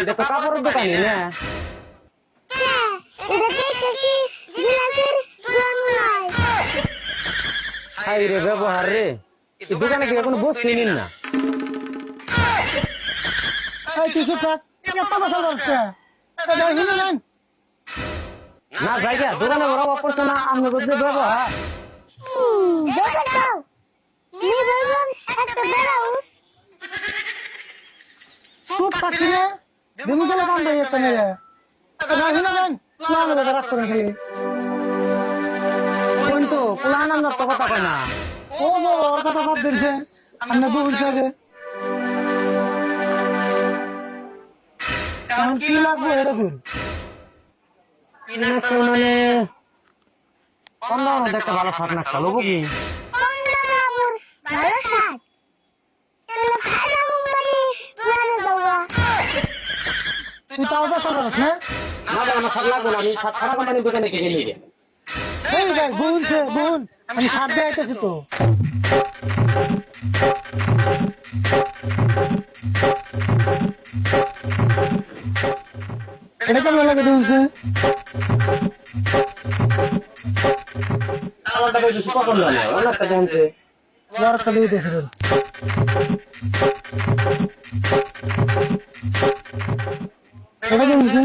এটা তো কাপড়ের দোকানই না। হাই রে ব্যবহার রে, এই দোকানে কি কোনো বস্তু নিন না। না জায়গা দোকানে বড় অপরছে না, আমি বলছি ব্যবহার কিন্তু পুলান আন্দাজ তো কথা কয় না। ও ওর কথা বাদ দিচ্ছে আমরা বলছি আগে এখন কি লাগবে এটা বল মানে কন্দাও দেখতে ভালো শার্ট না কালো কি তুই তাও কথা বলছ না না আমার শার্ট লাগবে না, আমি শার্ট সারা কোম্পানির দোকানে কিনে নিয়ে এই ভাই বলছে বোন আমি শার্ট দিয়ে আইতেছি তো এটা কেমন লাগে বলছে আমারটা বেশি কখন লাগে অনেকটা জানছে ওয়ারটা দিয়ে দেখুন এটা বলছে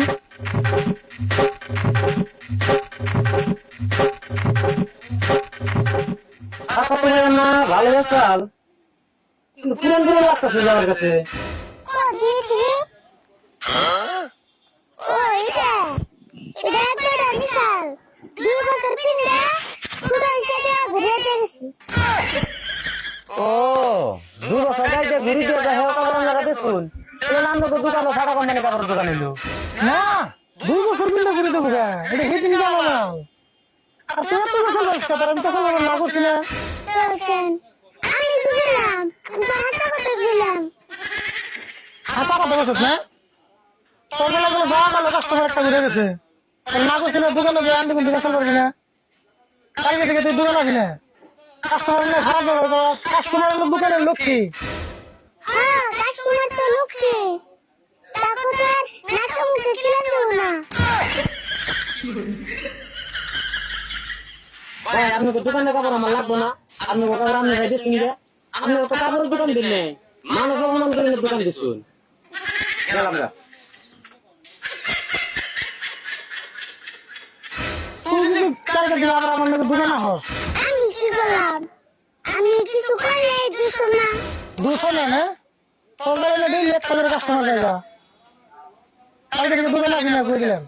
আচ্ছা তুমি না ভালো চাল কিন্তু পুরান পুরান লাগতেছে যাওয়ার কাছে। ও 2 বছর গাইতে ঘুরি দিয়ে দেখো কাপড় আমরা দেখুন এই নাম তো দোকানে সারা কোম্পানি কাপড় দোকানে এলো না 2 বছর বিল করে দেবো গা এটা হেদিন জানো না আর তুই তো বছর বয়স কত আমি তখন না করছি না হাতা কথা বলছিস না তোর বেলা কোনো যাওয়া গেল কাস্টমার একটা ঘুরে গেছে না করছি না দোকানে গিয়ে আনতে কিন্তু বেসল করবি না কালকে থেকে তুই দোকান আসবি না কাস্টমার না খারাপ হবে কাস্টমার হলো দোকানের লক্ষ্মী ভাই আপনি তো দোকানে কাপড় আমার লাগবো না, আপনি কাপড় আপনি ভাই দিচ্ছেন যে আপনি তো কাপড়ের দোকান দিলে মানুষ অপমান করে দোকান দিচ্ছুন গেলাম গা। তুই যদি কালকে দিলে আবার আমার লোকের দোকানে হোস দুশো নেন হ্যাঁ তোর বেলা ডেলি একটা করে কাস্টমার জায়গা কালকে থেকে দোকানে আসবি না করে দিলাম